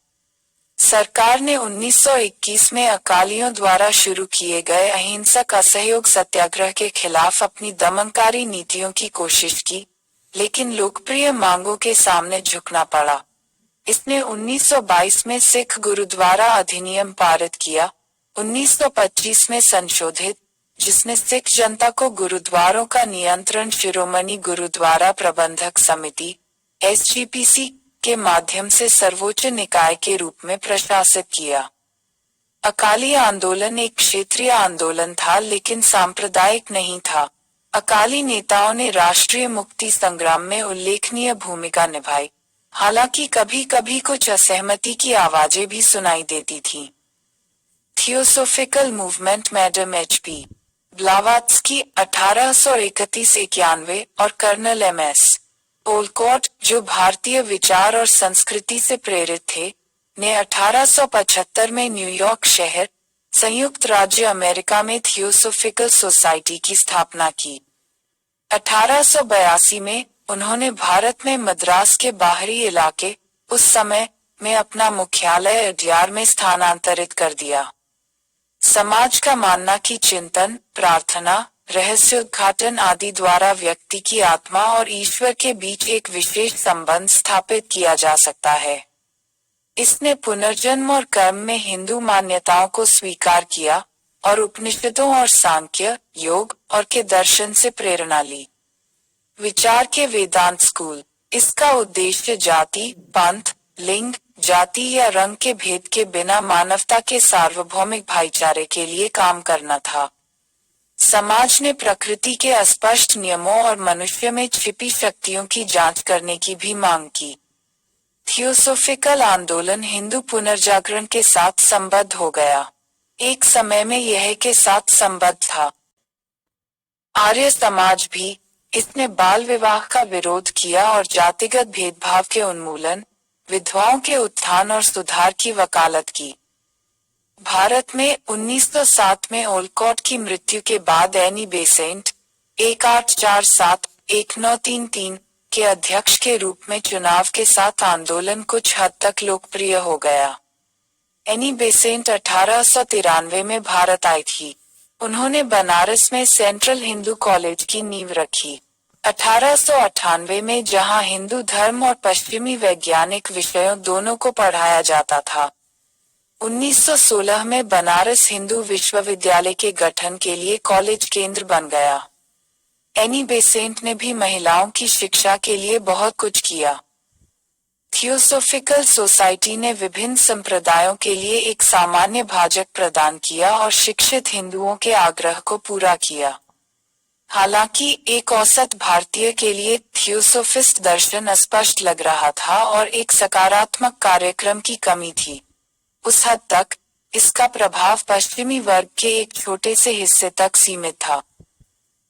सरकार ने 1921 में अकालियों द्वारा शुरू किए गए अहिंसक असहयोग सत्याग्रह के खिलाफ अपनी दमनकारी नीतियों की कोशिश की, लेकिन लोकप्रिय मांगों के सामने झुकना पड़ा। इसने 1922 में सिख गुरुद्वारा अधिनियम पारित किया, 1925 में संशोधित, जिसने सिख जनता को गुरुद्वारों का नियंत्रण शिरोमणि गुरुद्वारा प्रबंधक समिति SGPC के माध्यम से सर्वोच्च निकाय के रूप में प्रशासित किया। अकाली आंदोलन एक क्षेत्रीय आंदोलन था, लेकिन सांप्रदायिक नहीं था। अकाली नेताओं ने राष्ट्रीय मुक्ति संग्राम में उल्लेखनीय भूमिका निभाई, हालांकि कभी कभी कुछ असहमति की आवाजें भी सुनाई देती थीं। Theosophical movement madam HP Blavatsky 1831-91 और कर्नल MS ओलकॉट, जो भारतीय विचार और संस्कृति से प्रेरित थे, ने 1875 में न्यूयॉर्क शहर, संयुक्त राज्य अमेरिका में थियोसोफिकल सोसाइटी की स्थापना की। 1882 में उन्होंने भारत में मद्रास के बाहरी इलाके, उस समय में अपना मुख्यालय अड्यार में स्थानांतरित कर दिया। समाज का मानना कि चिंतन, प्रार्थना, रहस्योद्घाटन आदि द्वारा व्यक्ति की आत्मा और ईश्वर के बीच एक विशेष संबंध स्थापित किया जा सकता है। इसने पुनर्जन्म और कर्म में हिंदू मान्यताओं को स्वीकार किया और उपनिषदों और सांख्य, योग और के दर्शन से प्रेरणा ली। विचार के वेदांत स्कूल, इसका उद्देश्य जाति, पंथ, लिंग, जाति या रंग के भेद के बिना मानवता के सार्वभौमिक भाईचारे के लिए काम करना था। समाज ने प्रकृति के अस्पष्ट नियमों और मनुष्य में छिपी शक्तियों की जांच करने की भी मांग की। थियोसोफिकल आंदोलन हिंदू पुनर्जागरण के साथ संबद्ध हो गया। एक समय में यह के साथ संबद्ध था। आर्य समाज भी, इसने बाल विवाह का विरोध किया और जातिगत भेदभाव के उन्मूलन, विधवाओं के उत्थान और सुधार की वकालत की। भारत में 1907 में ओलकॉट की मृत्यु के बाद एनी बेसेंट 1847-1933 के अध्यक्ष के रूप में चुनाव के साथ आंदोलन कुछ हद तक लोकप्रिय हो गया। एनी बेसेंट 1893 में भारत आई थी। उन्होंने बनारस में सेंट्रल हिंदू कॉलेज की नींव रखी। 1898 में जहां हिंदू धर्म और पश्चिमी वैज्ञानिक विषयों दोनों को पढ़ाया जाता था, 1916 में बनारस हिंदू विश्वविद्यालय के गठन के लिए कॉलेज केंद्र बन गया। एनी बेसेंट ने भी महिलाओं की शिक्षा के लिए बहुत कुछ किया। थियोसोफिकल सोसाइटी ने विभिन्न संप्रदायों के लिए एक सामान्य भाजक प्रदान किया और शिक्षित हिंदुओं के आग्रह को पूरा किया। हालांकि एक औसत भारतीय के लिए थियोसोफिस्ट दर्शन अस्पष्ट लग रहा था और एक सकारात्मक कार्यक्रम की कमी थी। उस हद तक इसका प्रभाव पश्चिमी वर्ग के एक छोटे से हिस्से तक सीमित था।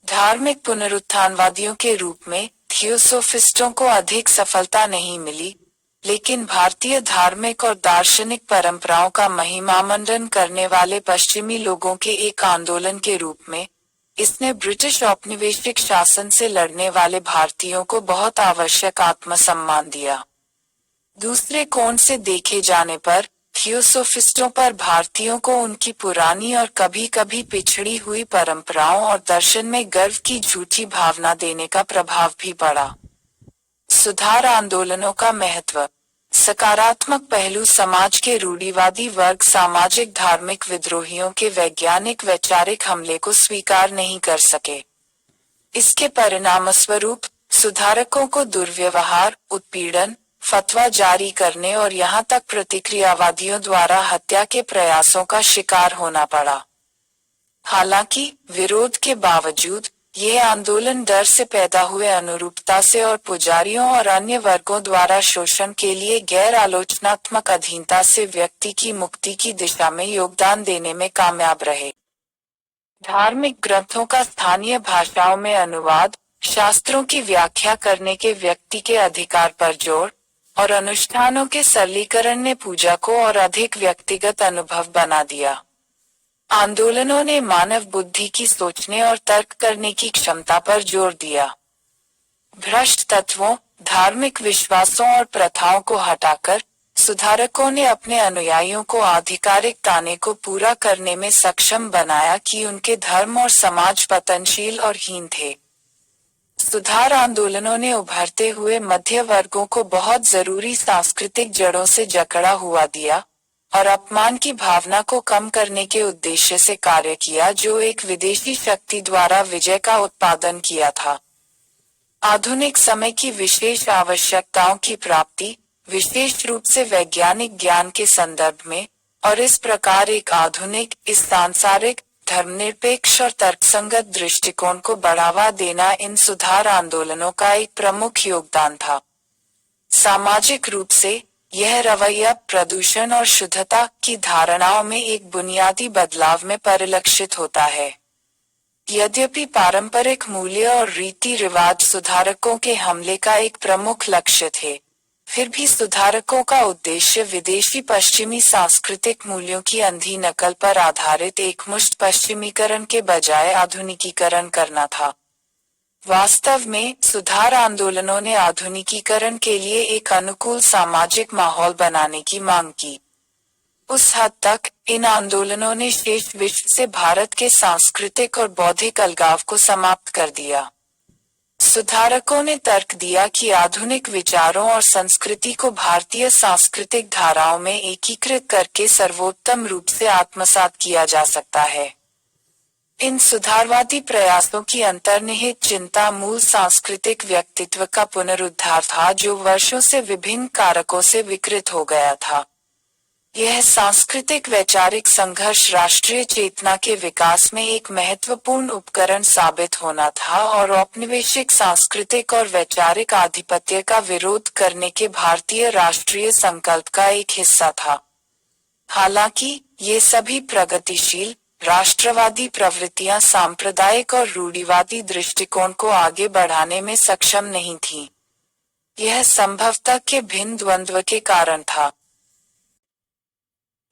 धार्मिक पुनरुत्थानवादियों के रूप में थियोसोफिस्टों को अधिक सफलता नहीं मिली, लेकिन भारतीय धार्मिक और दार्शनिक परंपराओं का महिमामंडन करने वाले पश्चिमी लोगों के एक आंदोलन के रूप में इसने ब्रिटिश औपनिवेशिक शासन से लड़ने वाले भारतीयों को बहुत आवश्यक आत्मसम्मान दिया। दूसरे कोण से देखे जाने पर थियोसोफिस्टों पर भारतीयों को उनकी पुरानी और कभी कभी पिछड़ी हुई परंपराओं और दर्शन में गर्व की झूठी भावना देने का प्रभाव भी पड़ा। सुधार आंदोलनों का महत्व। सकारात्मक पहलू समाज के रूढ़िवादी वर्ग सामाजिक धार्मिक विद्रोहियों के वैज्ञानिक वैचारिक हमले को स्वीकार नहीं कर सके। इसके परिणामस्वरूप सुधारकों को दुर्व्यवहार, उत्पीड़न, फतवा जारी करने और यहां तक प्रतिक्रियावादियों द्वारा हत्या के प्रयासों का शिकार होना पड़ा। हालांकि विरोध के बावजूद यह आंदोलन डर से पैदा हुए अनुरूपता से और पुजारियों और अन्य वर्गों द्वारा शोषण के लिए गैर आलोचनात्मक अधीनता से व्यक्ति की मुक्ति की दिशा में योगदान देने में कामयाब रहे। धार्मिक ग्रंथों का स्थानीय भाषाओं में अनुवाद, शास्त्रों की व्याख्या करने के व्यक्ति के अधिकार पर जोर और अनुष्ठानों के सरलीकरण ने पूजा को और अधिक व्यक्तिगत अनुभव बना दिया। आंदोलनों ने मानव बुद्धि की सोचने और तर्क करने की क्षमता पर जोर दिया। भ्रष्ट तत्वों, धार्मिक विश्वासों और प्रथाओं को हटाकर सुधारकों ने अपने अनुयायियों को आधिकारिक ताने को पूरा करने में सक्षम बनाया कि उनके धर्म और समाज पतनशील और हीन थे। सुधार आंदोलनों ने उभरते हुए मध्य वर्गों को बहुत जरूरी सांस्कृतिक जड़ों से जकड़ा हुआ दिया और अपमान की भावना को कम करने के उद्देश्य से कार्य किया जो एक विदेशी शक्ति द्वारा विजय का उत्पादन किया था। आधुनिक समय की विशेष आवश्यकताओं की प्राप्ति, विशेष रूप से वैज्ञानिक ज्ञान के संदर्भ में, और इस प्रकार एक आधुनिक, इस सांसारिक, धर्मनिरपेक्ष और तर्कसंगत दृष्टिकोण को बढ़ावा देना इन सुधार आंदोलनों का एक प्रमुख योगदान था। सामाजिक रूप से यह रवैया प्रदूषण और शुद्धता की धारणाओं में एक बुनियादी बदलाव में परिलक्षित होता है। यद्यपि पारंपरिक मूल्य और रीति रिवाज सुधारकों के हमले का एक प्रमुख लक्ष्य थे, फिर भी सुधारकों का उद्देश्य विदेशी पश्चिमी सांस्कृतिक मूल्यों की अंधी नकल पर आधारित एकमुश्त पश्चिमीकरण के बजाय आधुनिकीकरण करना था। वास्तव में सुधार आंदोलनों ने आधुनिकीकरण के लिए एक अनुकूल सामाजिक माहौल बनाने की मांग की। उस हद तक इन आंदोलनों ने शेष विश्व से भारत के सांस्कृतिक और बौद्धिक अलगाव को समाप्त कर दिया। सुधारकों ने तर्क दिया कि आधुनिक विचारों और संस्कृति को भारतीय सांस्कृतिक धाराओं में एकीकृत करके सर्वोत्तम रूप से आत्मसात किया जा सकता है। इन सुधारवादी प्रयासों की अंतर्निहित चिंता मूल सांस्कृतिक व्यक्तित्व का पुनरुद्धार था जो वर्षों से विभिन्न कारकों से विकृत हो गया था। यह सांस्कृतिक वैचारिक संघर्ष राष्ट्रीय चेतना के विकास में एक महत्वपूर्ण उपकरण साबित होना था और औपनिवेशिक सांस्कृतिक और वैचारिक आधिपत्य का विरोध करने के भारतीय राष्ट्रीय संकल्प का एक हिस्सा था। हालांकि ये सभी प्रगतिशील राष्ट्रवादी प्रवृत्तियां सांप्रदायिक और रूढ़िवादी दृष्टिकोण को आगे बढ़ाने में सक्षम नहीं थीं। यह संभवतः के भिन्न द्वंद्व के कारण था।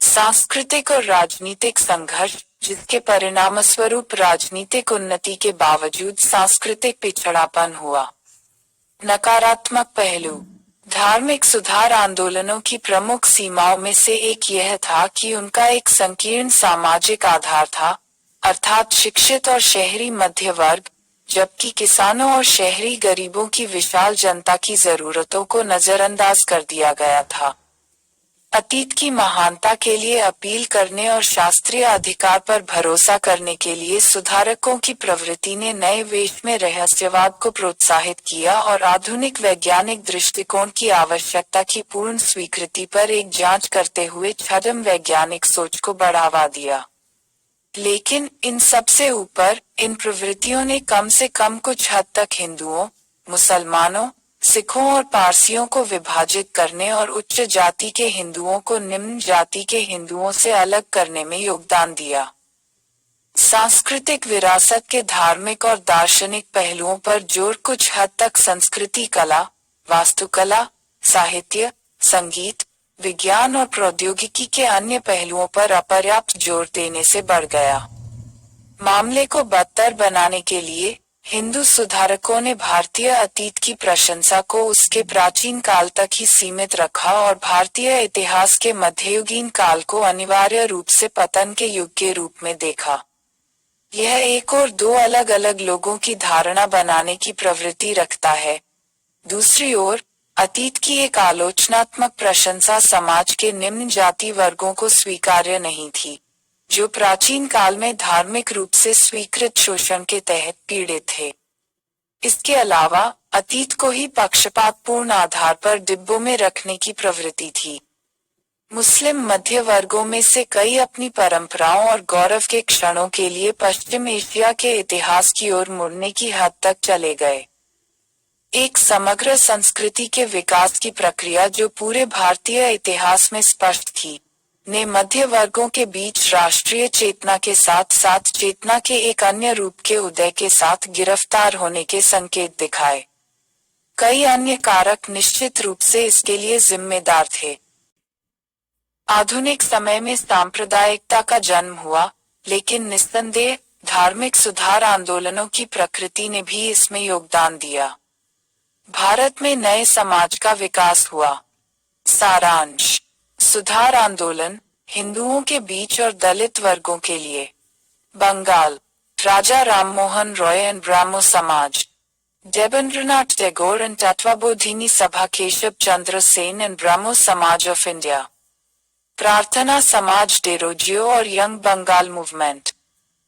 सांस्कृतिक और राजनीतिक संघर्ष, जिसके परिणामस्वरूप राजनीतिक उन्नति के बावजूद सांस्कृतिक पिछड़ापन हुआ। नकारात्मक पहलू। धार्मिक सुधार आंदोलनों की प्रमुख सीमाओं में से एक यह था कि उनका एक संकीर्ण सामाजिक आधार था, अर्थात शिक्षित और शहरी मध्य वर्ग, जबकि किसानों और शहरी गरीबों की विशाल जनता की जरूरतों को नजरअंदाज कर दिया गया था। अतीत की महानता के लिए अपील करने और शास्त्रीय अधिकार पर भरोसा करने के लिए सुधारकों की प्रवृत्ति ने नए वेश में रहस्यवाद को प्रोत्साहित किया और आधुनिक वैज्ञानिक दृष्टिकोण की आवश्यकता की पूर्ण स्वीकृति पर एक जांच करते हुए छद्म वैज्ञानिक सोच को बढ़ावा दिया। लेकिन इन सबसे ऊपर, इन प्रवृत्तियों ने कम से कम कुछ हद तक हिंदुओं, मुसलमानों, सिखों और पारसियों को विभाजित करने और उच्च जाति के हिंदुओं को निम्न जाति के हिंदुओं से अलग करने में योगदान दिया। सांस्कृतिक विरासत के धार्मिक और दार्शनिक पहलुओं पर जोर कुछ हद तक संस्कृति कला, वास्तुकला, साहित्य, संगीत, विज्ञान और प्रौद्योगिकी के अन्य पहलुओं पर अपर्याप्त जोर देने से बढ़ गया। मामले को बदतर बनाने के लिए हिंदू सुधारकों ने भारतीय अतीत की प्रशंसा को उसके प्राचीन काल तक ही सीमित रखा और भारतीय इतिहास के मध्ययुगीन काल को अनिवार्य रूप से पतन के युग के रूप में देखा। यह एक और दो अलग अलग लोगों की धारणा बनाने की प्रवृत्ति रखता है। दूसरी ओर, अतीत की एक आलोचनात्मक प्रशंसा समाज के निम्न जाति वर्गों को स्वीकार्य नहीं थी, जो प्राचीन काल में धार्मिक रूप से स्वीकृत शोषण के तहत पीड़ित थे। इसके अलावा अतीत को ही पक्षपातपूर्ण आधार पर डिब्बों में रखने की प्रवृत्ति थी। मुस्लिम मध्य वर्गों में से कई अपनी परंपराओं और गौरव के क्षणों के लिए पश्चिम एशिया के इतिहास की ओर मुड़ने की हद तक चले गए। एक समग्र संस्कृति के विकास की प्रक्रिया जो पूरे भारतीय इतिहास में स्पष्ट थी, ने मध्य वर्गों के बीच राष्ट्रीय चेतना के साथ साथ चेतना के एक अन्य रूप के उदय के साथ गिरफ्तार होने के संकेत दिखाए। कई अन्य कारक निश्चित रूप से इसके लिए जिम्मेदार थे। आधुनिक समय में सांप्रदायिकता का जन्म हुआ, लेकिन निस्संदेह धार्मिक सुधार आंदोलनों की प्रकृति ने भी इसमें योगदान दिया। भारत में नए समाज का विकास हुआ। सारांश: सुधार आंदोलन हिंदुओं के बीच और दलित वर्गों के लिए। बंगाल, राजा राममोहन रॉय एंड ब्राह्मो समाज, देवेंद्रनाथ टैगोर एंड तत्वबोधिनी सभा, केशव चंद्र सेन एंड ब्राह्मो समाज ऑफ इंडिया, प्रार्थना समाज, डेरोजियो और यंग बंगाल मूवमेंट,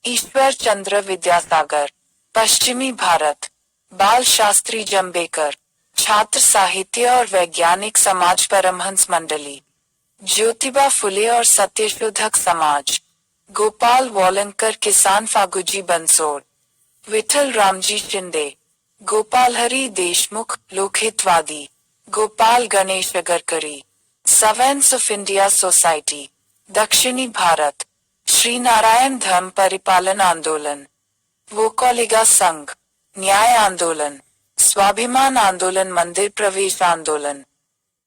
ईश्वर चंद्र विद्यासागर, पश्चिमी भारत, बाल शास्त्री जम्बेकर, छात्र साहित्य और वैज्ञानिक समाज, परमहंस मंडली, ज्योतिबा फुले और Satyashodhak Samaj, Gopal Walangkar, Kisan Fagoji Bansode, Vitthal Ramji Shinde, Gopal Hari Deshmukh, Lokhitwadi, Gopal Ganesh Gadkari, servants of India society, दक्षिणी भारत, श्री नारायण धर्म परिपालन आंदोलन, वोकलिगा संघ, न्याय आंदोलन, स्वाभिमान आंदोलन, मंदिर प्रवेश आंदोलन,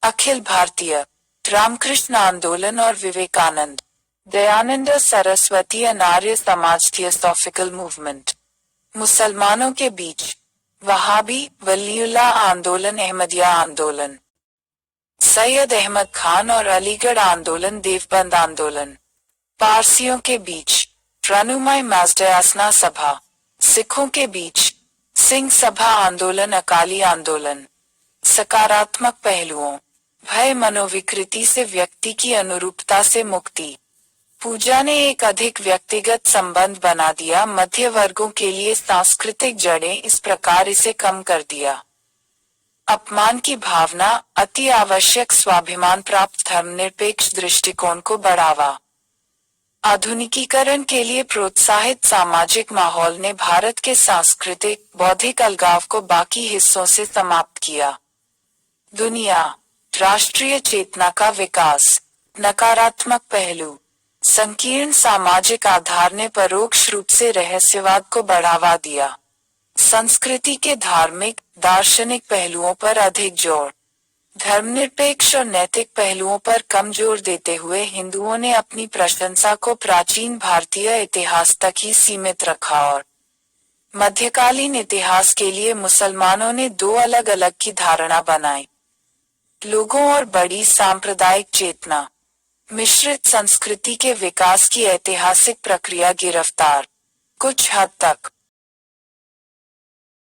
अखिल भारतीय रामकृष्ण आंदोलन और Vivekananda, Dayanand Saraswati and Arya Samaj, theosophical movement. मुसलमानों के बीच वहाबी, वलीउल्लाह आंदोलन, अहमदिया आंदोलन, सैयद अहमद खान और अलीगढ़ आंदोलन, देवबंद आंदोलन। पारसियों के बीच रनुमाई माजदयासना सभा, सिखों के बीच सिंह सभा आंदोलन, अकाली आंदोलन। सकारात्मक पहलुओं: भय मनोविकृति से व्यक्ति की अनुरूपता से मुक्ति। पूजा ने एक अधिक व्यक्तिगत संबंध बना दिया। मध्य वर्गों के लिए सांस्कृतिक जड़ें इस प्रकार इसे कम कर दिया। अपमान की भावना, अति आवश्यक स्वाभिमान प्राप्त धर्मनिरपेक्ष दृष्टिकोण को बढ़ावा। आधुनिकीकरण के लिए प्रोत्साहित सामाजिक माहौल ने भारत के सांस्कृतिक बौद्धिक अलगाव को बाकी हिस्सों से समाप्त किया। दुनिया, राष्ट्रीय चेतना का विकास। नकारात्मक पहलू: संकीर्ण सामाजिक आधार ने परोक्ष रूप से रहस्यवाद को बढ़ावा दिया। संस्कृति के धार्मिक दार्शनिक पहलुओं पर अधिक जोर, धर्मनिरपेक्ष और नैतिक पहलुओं पर कम जोर देते हुए हिंदुओं ने अपनी प्रशंसा को प्राचीन भारतीय इतिहास तक ही सीमित रखा और मध्यकालीन इतिहास के लिए मुसलमानों ने दो अलग अलग की धारणा बनाई। लोगों और बड़ी सांप्रदायिक चेतना। मिश्रित संस्कृति के विकास की ऐतिहासिक प्रक्रिया गिरफ्तार। कुछ हद तक